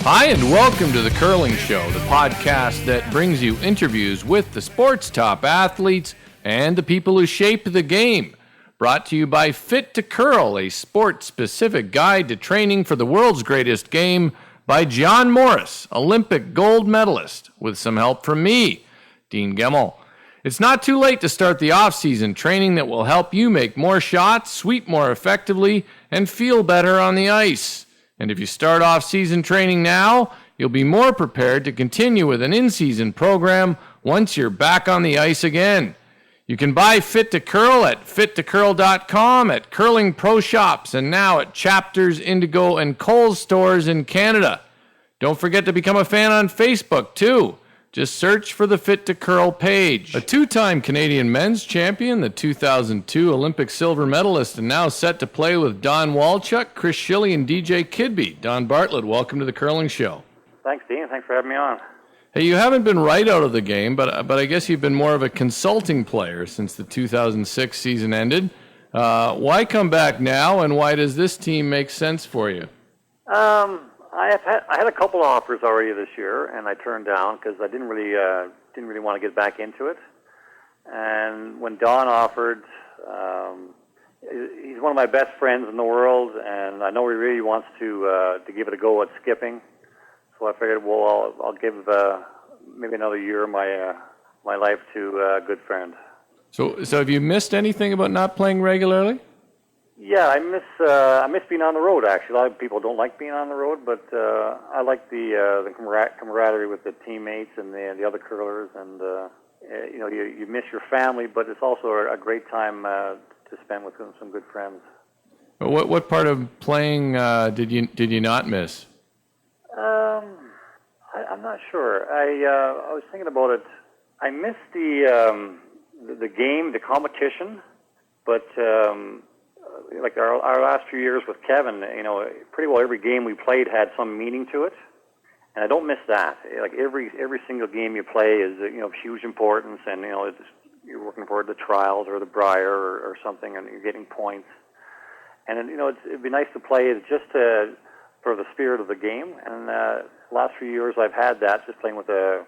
Hi, and welcome to The Curling Show, the podcast that brings you interviews with the sport's top athletes and the people who shape the game. Brought to you by Fit to Curl, a sport-specific guide to training for the world's greatest game by John Morris, Olympic gold medalist, with some help from me, Dean Gemmell. It's not too late to start the off-season training that will help you make more shots, sweep more effectively, and feel better on the ice. And if you start off-season training now, you'll be more prepared to continue with an in-season program once you're back on the ice again. You can buy Fit to Curl at fittocurl.com, at Curling Pro Shops, and now at Chapters, Indigo, and Kohl's stores in Canada. Don't forget to become a fan on Facebook, too. Just search for the Fit to Curl page. A two-time Canadian men's champion, the 2002 Olympic silver medalist, and now set to play with Don Walchuk, Chris Schille and D.J. Kidby. Don Bartlett, welcome to the Curling Show. Thanks, Dean. Thanks for having me on. Hey, you haven't been right out of the game, but I guess you've been more of a consulting player since the 2006 season ended. Why come back now, and why does this team make sense for you? I had a couple of offers already this year, and I turned down because I didn't really want to get back into it. And when Don offered, he's one of my best friends in the world, and I know he really wants to give it a go at skipping. So I figured, well, I'll give maybe another year of my life to a good friend. So have you missed anything about not playing regularly? Yeah, I miss being on the road. Actually, a lot of people don't like being on the road, but I like the camaraderie with the teammates and the other curlers, and you miss your family, but it's also a great time to spend with some good friends. What part of playing did you not miss? I'm not sure. I was thinking about it. I missed the game, the competition, but. Like our last few years with Kevin, pretty well every game we played had some meaning to it, and I don't miss that. Like every single game you play is of huge importance, and you're working for the trials or the Brier or something, and you're getting points. And it'd be nice to play just for the spirit of the game. And the last few years I've had that, just playing with a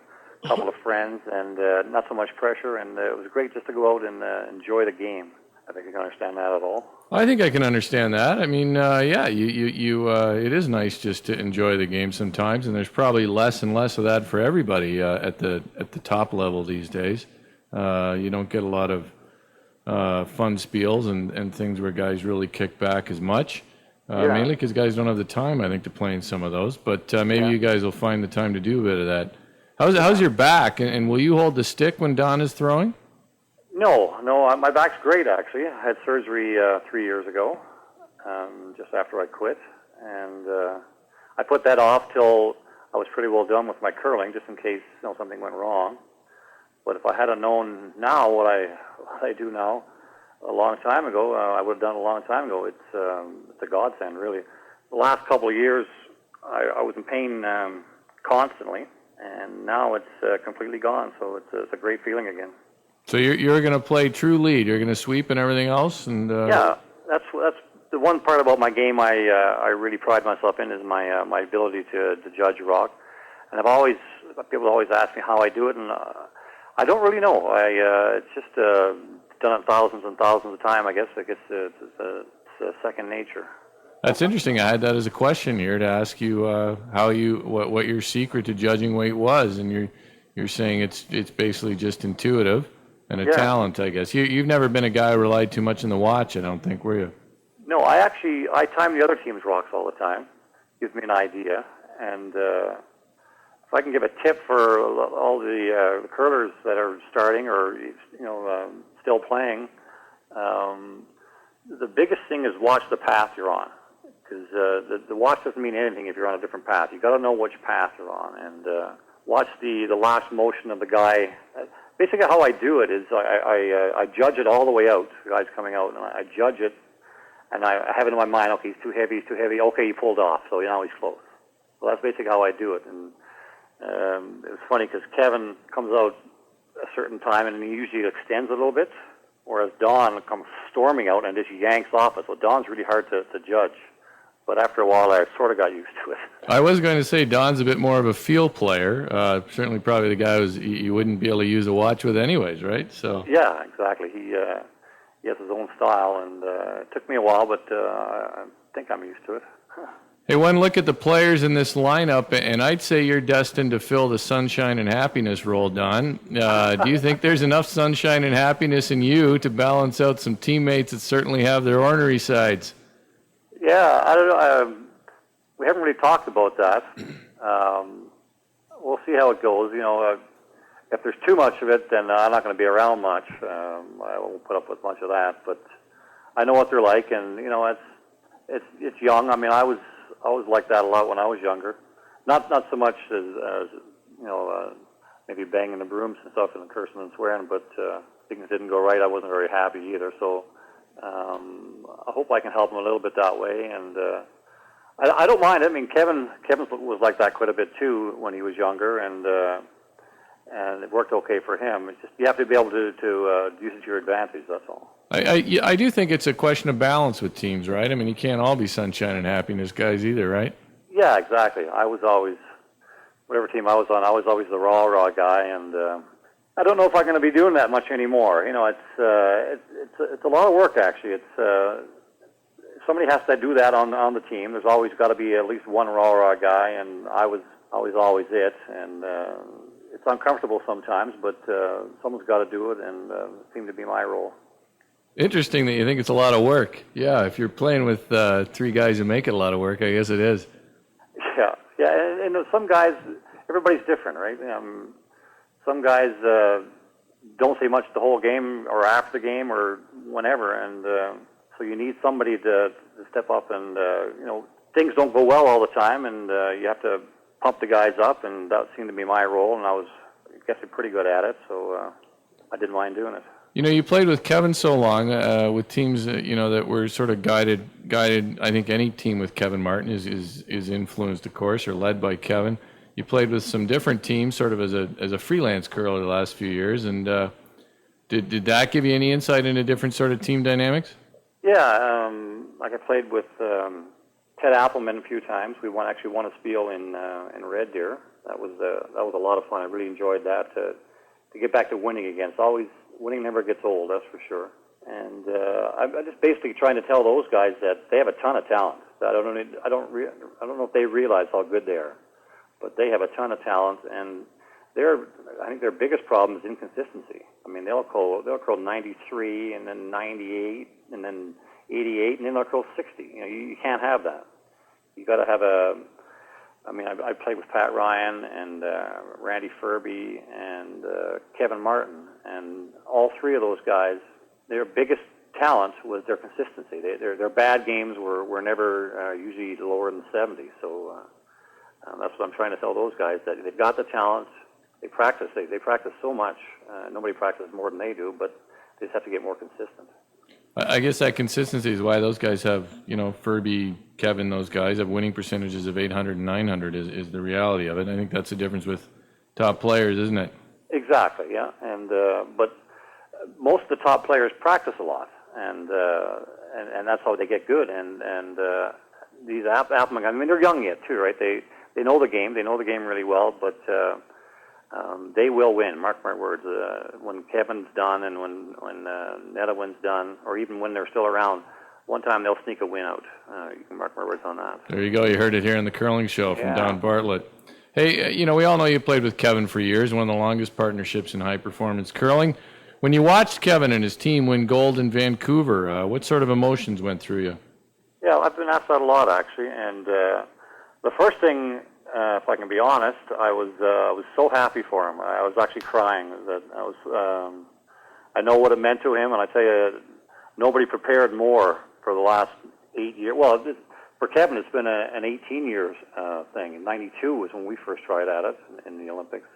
couple of friends, and not so much pressure, and it was great just to go out and enjoy the game. I think you can understand that at all. I think I can understand that. I mean, it is nice just to enjoy the game sometimes, and there's probably less and less of that for everybody at the top level these days. You don't get a lot of fun spiels and things where guys really kick back as much, mainly because guys don't have the time, I think, to play in some of those. But maybe you guys will find the time to do a bit of that. How's your back, and will you hold the stick when Don is throwing? No, my back's great, actually. I had surgery 3 years ago, just after I quit, and I put that off till I was pretty well done with my curling, just in case something went wrong. But if I had known now what I do now a long time ago, I would have done it a long time ago. It's a godsend, really. The last couple of years, I was in pain constantly, and now it's completely gone, so it's a great feeling again. So you're going to play true lead. You're going to sweep and everything else, and yeah, that's the one part about my game I really pride myself in is my ability to judge rock. And people always ask me how I do it, and I don't really know. It's just done it thousands and thousands of times. I guess it's second nature. That's interesting. I had that as a question here to ask you what your secret to judging weight was, and you're saying it's basically just intuitive. And a talent, I guess. You've never been a guy who relied too much on the watch, I don't think, were you? No, I time the other team's rocks all the time. Gives me an idea. And if I can give a tip for all the curlers that are starting or still playing, the biggest thing is watch the path you're on. Because the watch doesn't mean anything if you're on a different path. You've got to know which path you're on. And watch the last motion of the guy. Basically, how I do it is I judge it all the way out. The guy's coming out, and I judge it, and I have it in my mind. Okay, he's too heavy. Okay, he pulled off, so now he's close. So that's basically how I do it. And it was funny because Kevin comes out a certain time, and he usually extends a little bit, whereas Don comes storming out and just yanks off it. So Don's really hard to judge. But after a while, I sort of got used to it. I was going to say Don's a bit more of a field player. Certainly, probably the guy you wouldn't be able to use a watch with, anyways, right? So. Yeah, exactly. He has his own style, and it took me a while, but I think I'm used to it. Hey, one look at the players in this lineup, and I'd say you're destined to fill the sunshine and happiness role, Don. Do you think there's enough sunshine and happiness in you to balance out some teammates that certainly have their ornery sides? Yeah, I don't know. We haven't really talked about that. We'll see how it goes. If there's too much of it, then I'm not going to be around much. I won't put up with much of that. But I know what they're like, and it's young. I mean, I was like that a lot when I was younger. Not so much as maybe banging the brooms and stuff and cursing and swearing, but things didn't go right. I wasn't very happy either. So I hope I can help him a little bit that way, and I don't mind. I mean, Kevin was like that quite a bit too when he was younger, and it worked okay for him. It's just you have to be able to use it to your advantage. That's all. I do think it's a question of balance with teams, right? I mean, you can't all be sunshine and happiness guys either, right? Yeah, exactly. I was always, whatever team I was on, I was always the raw guy, and I don't know if I'm going to be doing that much anymore. It's a lot of work, actually. It's somebody has to do that on the team. There's always got to be at least one raw guy, and I was always it, and it's uncomfortable sometimes, but someone's got to do it, and it seemed to be my role. Interesting that you think it's a lot of work. Yeah, if you're playing with three guys who make it a lot of work, I guess it is. Yeah, and some guys, everybody's different, right? Some guys don't say much the whole game or after the game or whenever, and so you need somebody to step up, and things don't go well all the time, and you have to pump the guys up, and that seemed to be my role, and I guess pretty good at it, so I didn't mind doing it. You played with Kevin so long, with teams that were sort of guided. I think any team with Kevin Martin is influenced, of course, or led by Kevin. You played with some different teams, sort of as a freelance curler the last few years, and did that give you any insight into different sort of team dynamics? Yeah, like I played with Ted Appleman a few times. We won a spiel in Red Deer. That was a lot of fun. I really enjoyed that to get back to winning again. It's always winning never gets old, that's for sure. And I'm just basically trying to tell those guys that they have a ton of talent. I don't know if they realize how good they are, but they have a ton of talent, and I think their biggest problem is inconsistency. I mean, they'll curl 93 and then 98 and then 88 and then they'll curl 60. You can't have that. You got to have I played with Pat Ryan and Randy Furby and Kevin Martin, and all three of those guys, their biggest talent was their consistency. Their bad games were never usually lower than 70. So that's what I'm trying to tell those guys, that they've got the talent. They practice. They practice so much. Nobody practices more than they do, but they just have to get more consistent. I guess that consistency is why those guys have, Furby, Kevin, those guys have winning percentages of 800 and 900 is the reality of it. I think that's the difference with top players, isn't it? Exactly, yeah. And but most of the top players practice a lot, and that's how they get good. And these Appleman guys, I mean, they're young yet too, right? They know the game. They know the game really well, but they will win. Mark my words. When Kevin's done and when Netawin's done, or even when they're still around, one time they'll sneak a win out. You can mark my words on that. There you go. You heard it here in the Curling Show from Don Bartlett. Hey, we all know you played with Kevin for years, one of the longest partnerships in high-performance curling. When you watched Kevin and his team win gold in Vancouver, what sort of emotions went through you? Yeah, I've been asked that a lot, actually. And the first thing, if I can be honest, I was so happy for him. I was actually crying. I know what it meant to him, and I tell you, nobody prepared more for the last 8 years. Well, for Kevin, it's been an 18 years thing. In '92 was when we first tried at it in the Olympics,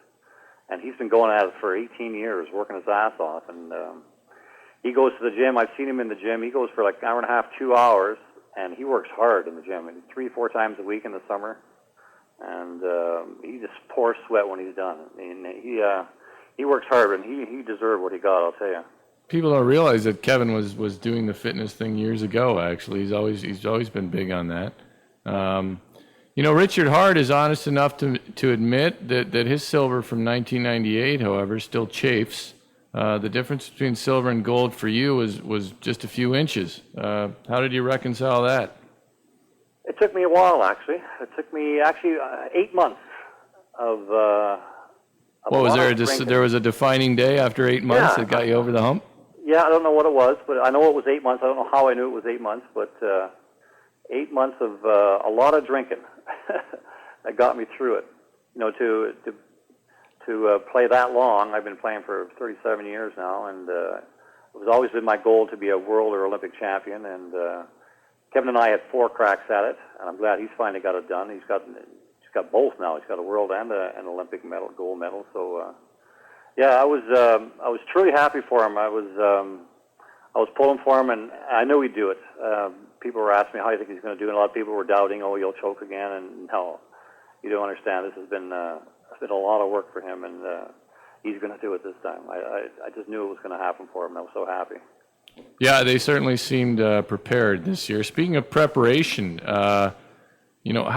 and he's been going at it for 18 years, working his ass off. And he goes to the gym. I've seen him in the gym. He goes for like an hour and a half, 2 hours, and he works hard in the gym, 3-4 times a week in the summer. And he just pours sweat when he's done. And he works hard, and he deserved what he got, I'll tell you. People don't realize that Kevin was doing the fitness thing years ago. Actually, he's always been big on that. Richard Hart is honest enough to admit that his silver from 1998, however, still chafes. The difference between silver and gold for you was just a few inches. How did you reconcile that? It took me a while, actually. It took me 8 months of. What was there? There was a defining day after 8 months that got you over the hump. Yeah, I don't know what it was, but I know it was 8 months. I don't know how I knew it was 8 months, but 8 months of a lot of drinking that got me through it. To play that long. I've been playing for 37 years now, and it was always been my goal to be a world or Olympic champion. And Kevin and I had 4 cracks at it, and I'm glad he's finally got it done. He's got both now. He's got a world and an Olympic medal, gold medal. So I was truly happy for him. I was pulling for him, and I knew he'd do it. People were asking me how do you think he's going to do, and a lot of people were doubting, you'll choke again. And no, you don't understand. This has been a lot of work for him, and he's going to do it this time. I just knew it was going to happen for him. I was so happy. Yeah, they certainly seemed prepared this year. Speaking of preparation, how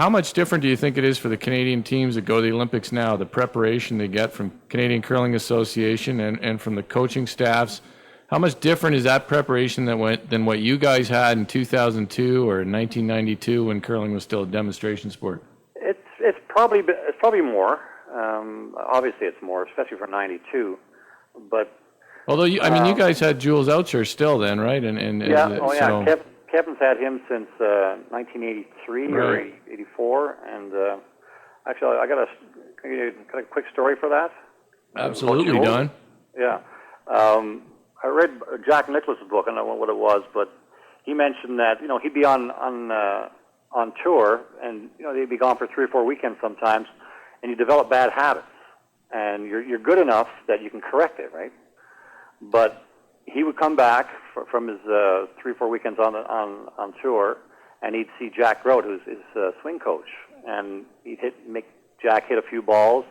much different do you think it is for the Canadian teams that go to the Olympics now, the preparation they get from Canadian Curling Association and from the coaching staffs? How much different is that preparation than what you guys had in 2002 or in 1992 when curling was still a demonstration sport? It's probably more. Obviously, it's more, especially for '92. But although you guys had Jules Oucher still then, right? Kevin's had him since 1983 or 84, and actually, I got a quick story for that. Absolutely, Don. Yeah, I read Jack Nicklaus' book. I don't know what it was, but he mentioned that he'd be on tour, and they'd be gone for 3 or 4 weekends sometimes, and you develop bad habits, and you're good enough that you can correct it, right? But he would come back from his 3 or 4 weekends on tour, and he'd see Jack Grote, who's his swing coach, and he'd make Jack hit a few balls,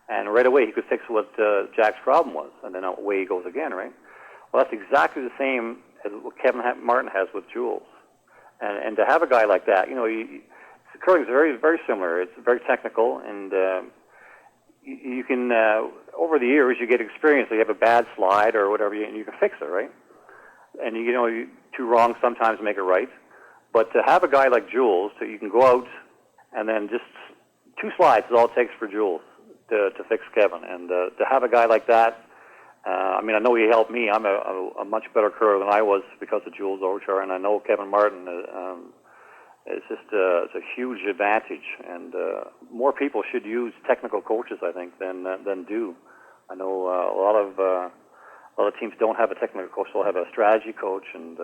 and right away he could fix what Jack's problem was, and then away he goes again, right? Well, that's exactly the same as what Kevin Martin has with Jules. And to have a guy like that, curling is very, very similar. It's very technical, and you can, over the years, you get experience. So you have a bad slide or whatever, and you can fix it, right? And, two wrongs sometimes make it right. But to have a guy like Jules, so you can go out and then just 2 slides is all it takes for Jules to fix Kevin. And to have a guy like that, I know he helped me. I'm a much better curler than I was because of Jules Oucher, and I know Kevin Martin. It's a huge advantage, and more people should use technical coaches, I think, than do. I know a lot of teams don't have a technical coach; they'll have a strategy coach and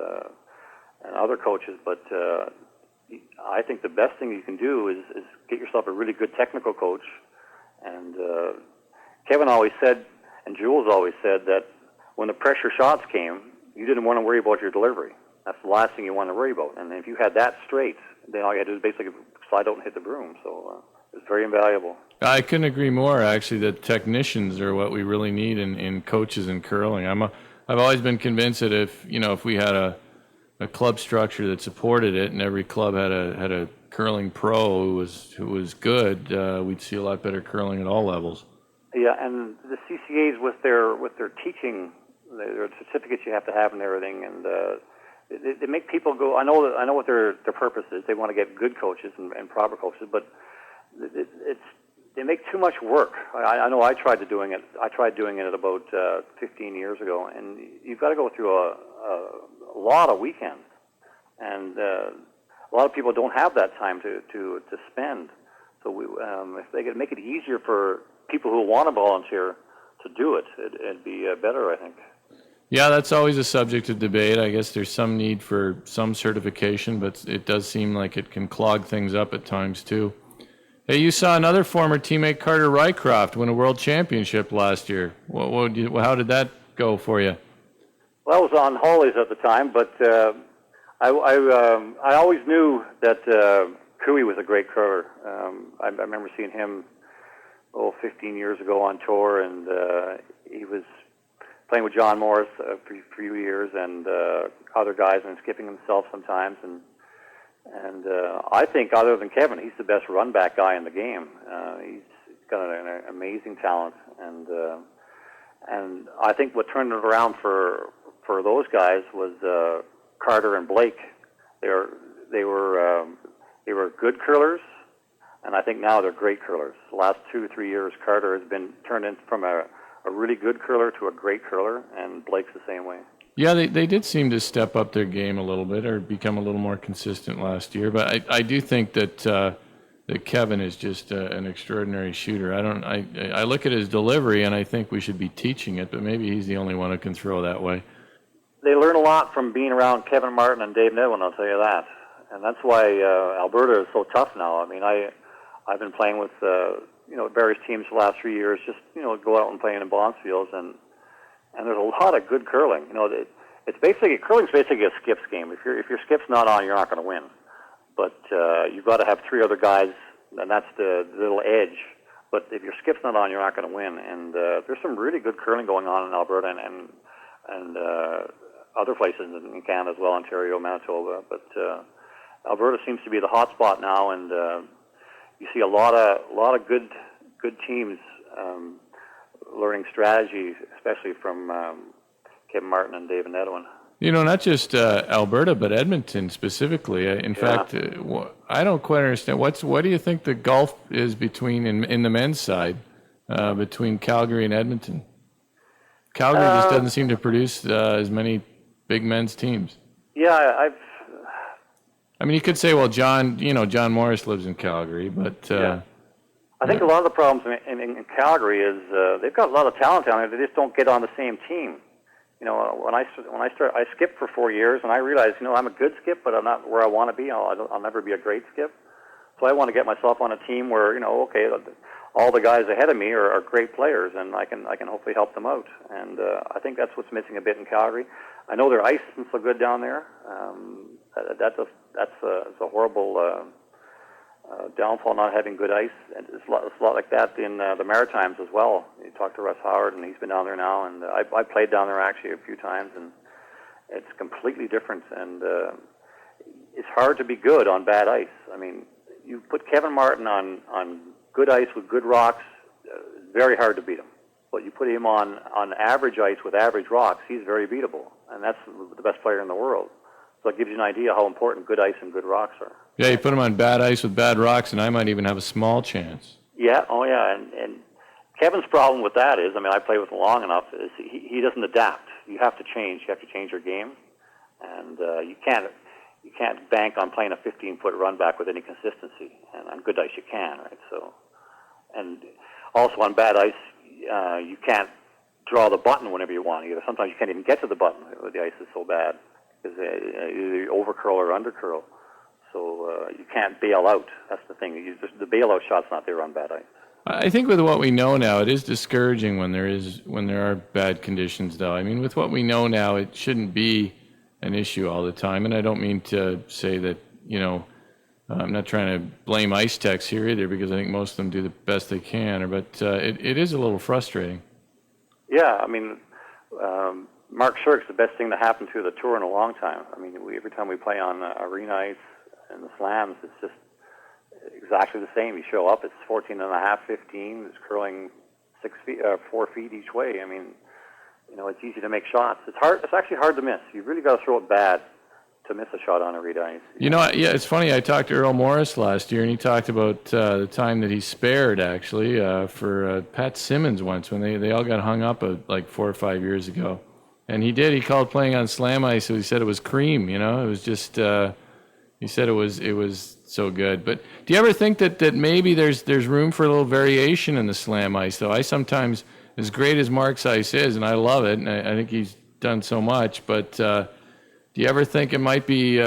other coaches. But I think the best thing you can do is get yourself a really good technical coach. And Kevin always said, and Jules always said, that when the pressure shots came, you didn't want to worry about your delivery. That's the last thing you want to worry about. And if you had that straight, then all you had to do is basically slide out and hit the broom. So it's very invaluable. I couldn't agree more, actually, that technicians are what we really need in coaches in curling. I've always been convinced that if we had a club structure that supported it and every club had a curling pro who was good, we'd see a lot better curling at all levels. Yeah, and the CCAs with their teaching, their certificates you have to have and everything, and they make people go. I know what their purpose is. They want to get good coaches and proper coaches, but they make too much work. I know I tried doing it. I tried doing it about 15 years ago, and you've got to go through a lot of weekends, and a lot of people don't have that time to spend. So if they could make it easier for people who want to volunteer to do it, it'd be better, I think. Yeah, that's always a subject of debate. I guess there's some need for some certification, but it does seem like it can clog things up at times too. Hey, you saw another former teammate, Carter Rycroft, win a world championship last year. How did that go for you? Well, I was on holidays at the time, but I always knew that Cooey was a great curler. I remember seeing him 15 years ago on tour, and he was playing with John Morris for a few years and other guys, and skipping himself sometimes. And And I think, other than Kevin, he's the best run back guy in the game. He's got an amazing talent, and I think what turned it around for those guys was Carter and Blake. They were good curlers, and I think now they're great curlers. The last 2 or 3 years, Carter has been turned in from a really good curler to a great curler, and Blake's the same way. Yeah, they did seem to step up their game a little bit or become a little more consistent last year. But I do think that Kevin is just an extraordinary shooter. I look at his delivery and I think we should be teaching it, but maybe he's the only one who can throw that way. They learn a lot from being around Kevin Martin and Dave Nedwin, I'll tell you that. And that's why Alberta is so tough now. I mean, I've been playing with various teams the last 3 years, just go out and play in Bondsfields, and there's a lot of good curling. It's basically, curling's basically a skips game. If your skip's not on, you're not going to win. But you've got to have 3 other guys, and that's the little edge. But if your skip's not on, you're not going to win. And there's some really good curling going on in Alberta and other places in Canada as well, Ontario, Manitoba. But Alberta seems to be the hot spot now, and you see a lot of good teams learning strategy, especially from Kevin Martin and David Nedwin. Not just Alberta, but Edmonton specifically. In fact, I don't quite understand. What do you think the gulf is between, in the men's side, between Calgary and Edmonton? Calgary just doesn't seem to produce as many big men's teams. Yeah, I mean, you could say, well, John Morris lives in Calgary, but I think a lot of the problems in Calgary is they've got a lot of talent down there. They just don't get on the same team. When I skipped for 4 years, and I realized, I'm a good skip, but I'm not where I want to be. I'll never be a great skip. So I want to get myself on a team where, all the guys ahead of me are great players, and I can hopefully help them out. And I think that's what's missing a bit in Calgary. I know their ice isn't so good down there. That's a horrible downfall, not having good ice. And it's a lot like that in the Maritimes as well. You talk to Russ Howard, and he's been down there now, and I played down there actually a few times, and it's completely different. And it's hard to be good on bad ice. I mean, you put Kevin Martin on good ice with good rocks, very hard to beat him. But you put him on average ice with average rocks, he's very beatable, and that's the best player in the world. So it gives you an idea how important good ice and good rocks are. Yeah, you put him on bad ice with bad rocks, and I might even have a small chance. Yeah, and Kevin's problem with that is, I played with him long enough, is he doesn't adapt. You have to change. You have to change your game, and you can't bank on playing a 15-foot run back with any consistency. And on good ice, you can, right? So, and also on bad ice, you can't draw the button whenever you want either. Sometimes you can't even get to the button. The ice is so bad because either you over curl or under curl. So you can't bail out. That's the thing. The bailout shot's not there on bad ice. I think with what we know now, it is discouraging when there are bad conditions, though. I mean, with what we know now, it shouldn't be an issue all the time. And I don't mean to say that, I'm not trying to blame ice techs here either, because I think most of them do the best they can. But it is a little frustrating. Yeah, Mark Shirk's the best thing to happen to the tour in a long time. Every time we play on arena ice and the slams, it's just exactly the same. You show up, it's 14.5, 15. It's curling 4 feet each way. It's easy to make shots. It's hard. It's actually hard to miss. You've really got to throw it bad to miss a shot on arena ice. Yeah, it's funny. I talked to Earl Morris last year, and he talked about the time that he spared, actually, for Pat Simmons once when they all got hung up like 4 or 5 years ago. And he called playing on slam ice, so he said it was cream, It was just, he said it was so good. But do you ever think that maybe there's room for a little variation in the slam ice, though? I sometimes, as great as Mark's ice is, and I love it, and I think he's done so much, but do you ever think it might be,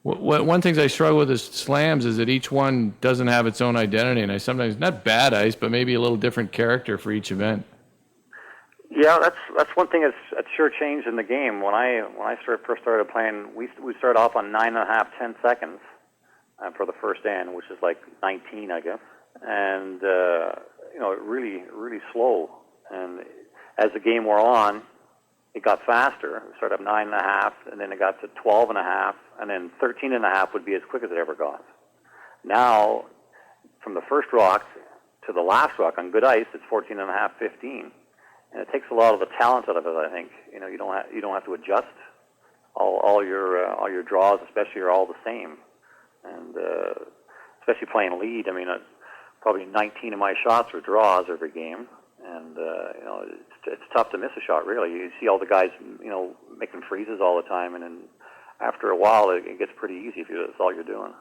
one thing I struggle with is slams is that each one doesn't have its own identity, and I sometimes, not bad ice, but maybe a little different character for each event. Yeah, that's one thing that's sure changed in the game. When I first started playing, we started off on 9.5, 10 seconds for the first end, which is like 19, I guess, and really, really slow. And as the game wore on, it got faster. It started at 9.5, and then it got to 12.5, and then 13.5 would be as quick as it ever got. Now, from the first rock to the last rock on good ice, it's 14.5, 15, and it takes a lot of the talent out of it. I think you don't have to adjust. All your draws, especially, are all the same, and especially playing lead. I mean, probably 19 of my shots are draws every game, and it's tough to miss a shot. Really, you see all the guys making freezes all the time, and then after a while, it gets pretty easy if that's all you're doing.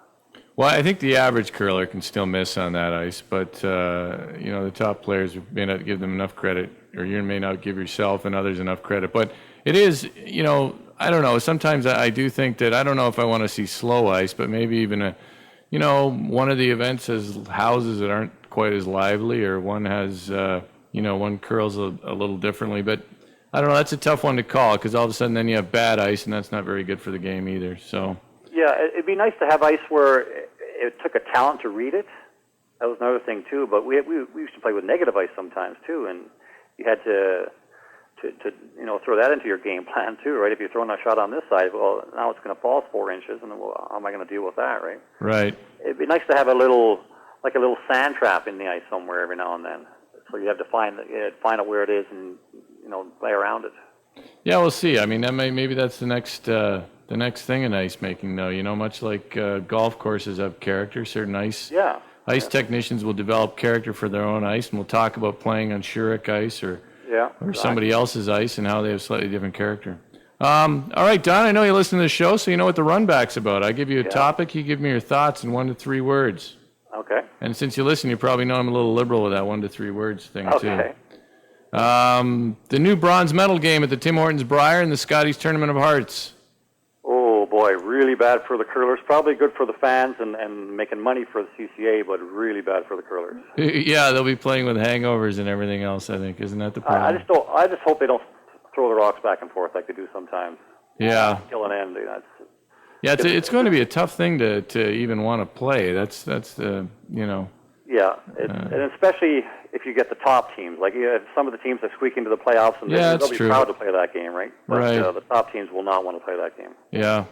Well, I think the average curler can still miss on that ice, but the top players may not give them enough credit, or you may not give yourself and others enough credit. But it is, I don't know. Sometimes I do think that I don't know if I want to see slow ice, but maybe even one of the events has houses that aren't quite as lively, or one has one curls a little differently. But I don't know. That's a tough one to call, because all of a sudden then you have bad ice, and that's not very good for the game either. So. Yeah, it'd be nice to have ice where it took a talent to read it. That was another thing too. But we used to play with negative ice sometimes too, and you had to throw that into your game plan too, right? If you're throwing a shot on this side, well, now it's going to fall 4 inches, and how am I going to deal with that, right? Right. It'd be nice to have a little sand trap in the ice somewhere every now and then. So you have to find out where it is and play around it. Yeah, we'll see. I mean, maybe that's the next thing in ice making, though. Much like golf courses have character, certain ice technicians will develop character for their own ice, and we'll talk about playing on Shurik ice or somebody else's ice and how they have slightly different character. All right, Don, I know you listen to the show, so you know what the runback's about. I give you a topic, you give me your thoughts in 1 to 3 words. Okay. And since you listen, you probably know I'm a little liberal with that 1 to 3 words thing, too. Okay. The new bronze medal game at the Tim Hortons Brier and the Scotties Tournament of Hearts. Oh, boy, really bad for the curlers. Probably good for the fans and making money for the CCA, but really bad for the curlers. Yeah, they'll be playing with hangovers and everything else, I think. Isn't that the problem? I just hope they don't throw the rocks back and forth like they do sometimes. Yeah. Kill an end. Yeah, it's going to be a tough thing to even want to play. That's the. Yeah, and especially if you get the top teams. Like some of the teams that squeak into the playoffs, and they'll be proud to play that game, right? But the top teams will not want to play that game. Yeah.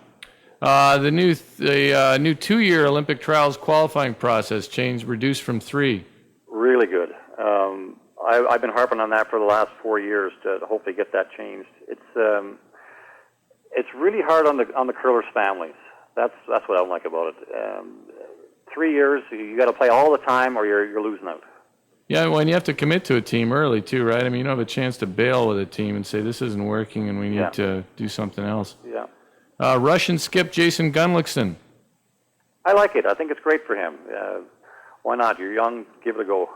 The new 2-year Olympic trials qualifying process reduced from 3. Really good. I've been harping on that for the last 4 years to hopefully get that changed. It's really hard on the curlers' families. That's what I don't like about it. 3 years, you got to play all the time, or you're losing out. Yeah, well, and you have to commit to a team early too, right? I mean, you don't have a chance to bail with a team and say this isn't working and we need to do something else. Yeah. Russian skip Jason Gunlickson. I like it. I think it's great for him. Why not? You're young. Give it a go.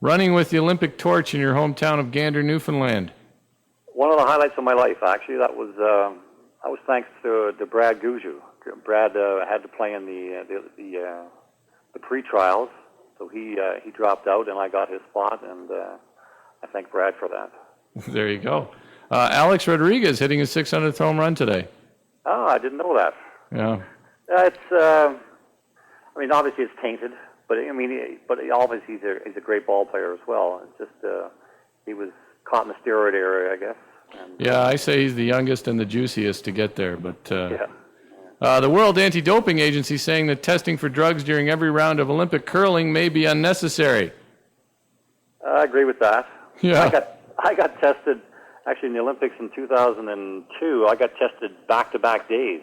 Running with the Olympic torch in your hometown of Gander, Newfoundland. One of the highlights of my life, actually. That was thanks to Brad Guju. Brad had to play in the pre-trials, so he dropped out, and I got his spot, and I thank Brad for that. There you go. Alex Rodriguez hitting his 600th home run today. Oh, I didn't know that. Yeah. Obviously it's tainted, but obviously he's a great ball player as well. It's just he was caught in the steroid era, I guess. And, I say he's the youngest and the juiciest to get there, but. The World Anti-Doping Agency saying that testing for drugs during every round of Olympic curling may be unnecessary. I agree with that. Yeah. I got tested, actually in the Olympics in 2002, I got tested back-to-back days,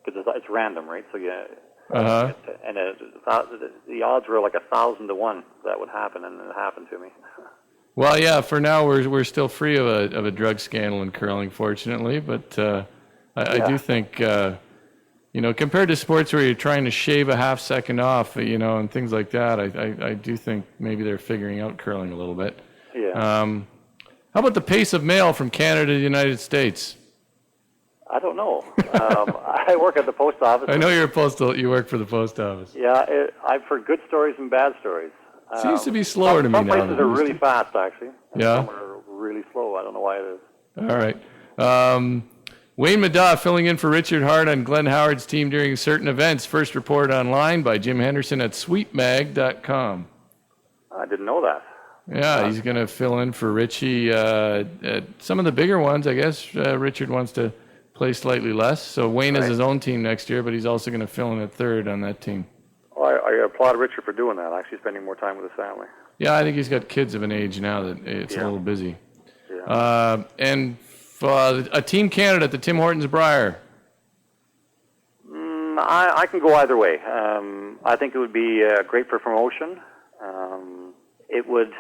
because it's random, right? So and the odds were like 1,000 to 1 that would happen, and it happened to me. Well, yeah, for now we're still free of a drug scandal in curling, fortunately, but I do think... compared to sports where you're trying to shave a half second off, and things like that, I do think maybe they're figuring out curling a little bit. Yeah. How about the pace of mail from Canada to the United States? I don't know. I work at the post office. I know you work for the post office. Yeah, I've heard good stories and bad stories. Seems to be slower to me now. Some places are really fast, actually. Yeah. Some are really slow. I don't know why it is. All right. Wayne Madaw filling in for Richard Hart on Glenn Howard's team during certain events. First reported online by Jim Henderson at sweetmag.com. I didn't know that. Yeah, he's going to fill in for Richie. Some of the bigger ones, I guess, Richard wants to play slightly less. So Wayne has his own team next year, but he's also going to fill in at third on that team. Well, I applaud Richard for doing that, actually spending more time with his family. Yeah, I think he's got kids of an age now that it's a little busy. Yeah. And a team candidate at the Tim Hortons Brier. I can go either way. I think it would be great for promotion. It would,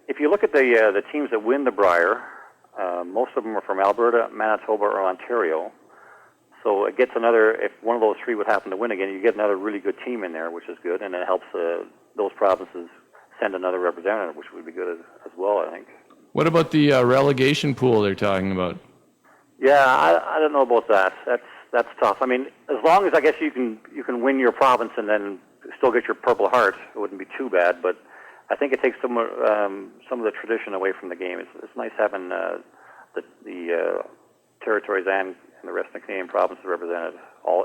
if you look at the teams that win the Brier, most of them are from Alberta, Manitoba, or Ontario. So it gets if one of those three would happen to win again, you get another really good team in there, which is good, and it helps those provinces send another representative, which would be good as well, I think. What about the relegation pool they're talking about? Yeah, I don't know about that. That's tough. I mean, as long as I guess you can win your province and then still get your Purple Heart, it wouldn't be too bad. But I think it takes some of the tradition away from the game. It's nice having the territories and the rest of the Canadian provinces represented,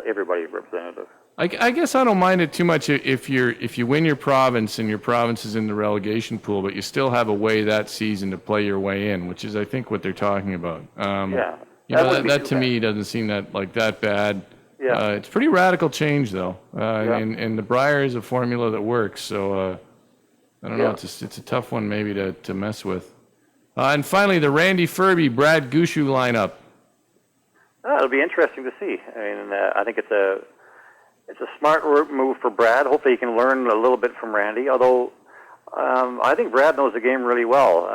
everybody represented. I guess I don't mind it too much if you win your province and your province is in the relegation pool, but you still have a way that season to play your way in, which is I think what they're talking about. That to me doesn't seem that bad. Yeah. It's pretty radical change though, and the Brier is a formula that works. So I don't know. It's a tough one maybe to mess with. And finally, the Randy Ferbey, Brad Gushue lineup. It'll be interesting to see. I mean, I think it's a smart move for Brad. Hopefully, he can learn a little bit from Randy. Although I think Brad knows the game really well.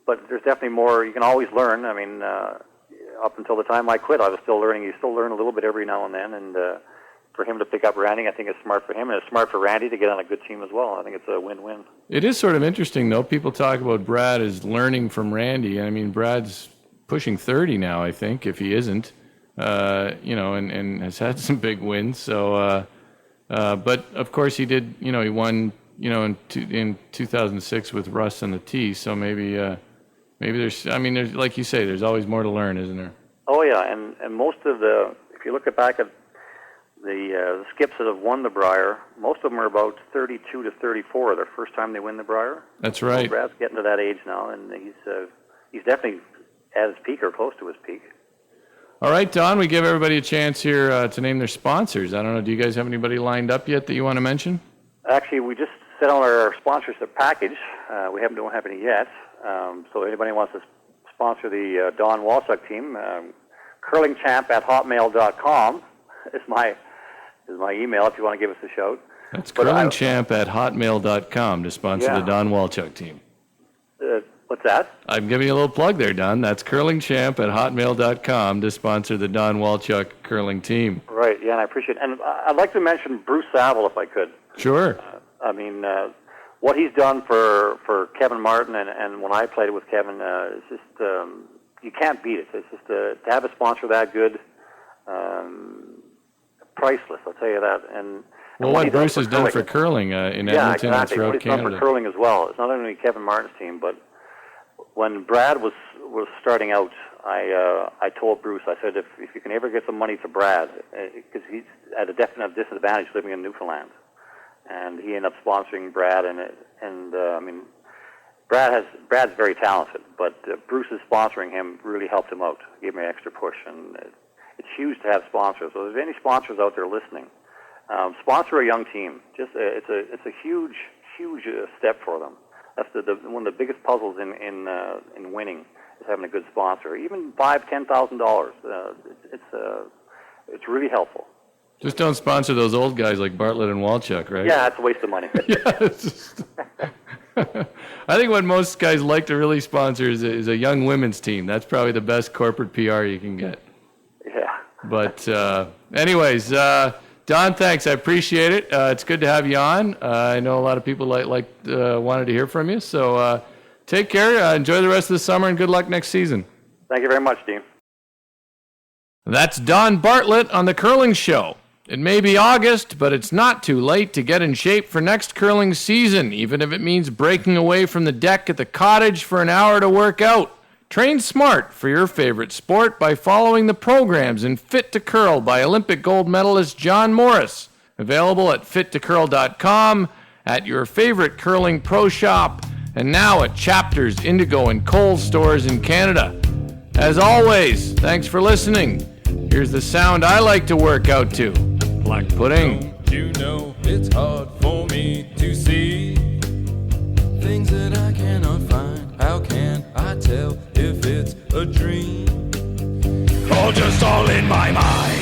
But there's definitely more. You can always learn. I mean, up until the time I quit, I was still learning. You still learn a little bit every now and then. And for him to pick up Randy, I think it's smart for him, and it's smart for Randy to get on a good team as well. I think it's a win-win. It is sort of interesting, though. People talk about Brad as learning from Randy. I mean, Brad's pushing 30 now, I think, if he isn't, and has had some big wins. So, but of course he did, he won, in 2006 with Russ and the T. So maybe there's, like you say, there's always more to learn, isn't there? Oh yeah, and most of if you look back at the skips that have won the Brier, most of them are about 32 to 34, their first time they win the Brier. That's right. So Brad's getting to that age now, and he's definitely at his peak or close to his peak. All right, Don, we give everybody a chance here to name their sponsors. I don't know, do you guys have anybody lined up yet that you want to mention? Actually, we just set on our sponsorship package. We don't have any yet. So anybody who wants to sponsor the Don Walchuk team, curlingchamp@hotmail.com is my email if you want to give us a shout. That's curlingchamp@hotmail.com to sponsor the Don Walchuk team. What's that? I'm giving you a little plug there, Don. That's curlingchamp@hotmail.com to sponsor the Don Walchuk curling team. Right, yeah, and I appreciate it. And I'd like to mention Bruce Saville, if I could. Sure. What he's done for Kevin Martin and when I played with Kevin, it's just, you can't beat it. It's just to have a sponsor that good, priceless, I'll tell you that. And what Bruce has done for curling in Edmonton and throughout Canada. Done for curling as well. It's not only Kevin Martin's team, but when Brad was starting out, I told Bruce, I said, if you can ever get some money to Brad, because he's at a definite disadvantage living in Newfoundland, and he ended up sponsoring Brad, Brad's very talented, but Bruce's sponsoring him really helped him out, gave him an extra push, and it's huge to have sponsors. So if there's any sponsors out there listening, sponsor a young team. It's a huge step for them. That's one of the biggest puzzles in winning is having a good sponsor. Even $5,000-$10,000. It's really helpful. Just don't sponsor those old guys like Bartlett and Walchuk, right? Yeah, it's a waste of money. I think what most guys like to really sponsor is a young women's team. That's probably the best corporate PR you can get. Yeah. But anyways, Don, thanks. I appreciate it. It's good to have you on. I know a lot of people wanted to hear from you. So take care. Enjoy the rest of the summer, and good luck next season. Thank you very much, Dean. That's Don Bartlett on The Curling Show. It may be August, but it's not too late to get in shape for next curling season, even if it means breaking away from the deck at the cottage for an hour to work out. Train smart for your favorite sport by following the programs in Fit to Curl by Olympic gold medalist John Morris. Available at fittocurl.com, at your favorite curling pro shop, and now at Chapters Indigo and Kohl's stores in Canada. As always, thanks for listening. Here's the sound I like to work out to. Black pudding. Don't you know it's hard for me to see things that I cannot find? How can I tell if it's a dream or just all in my mind?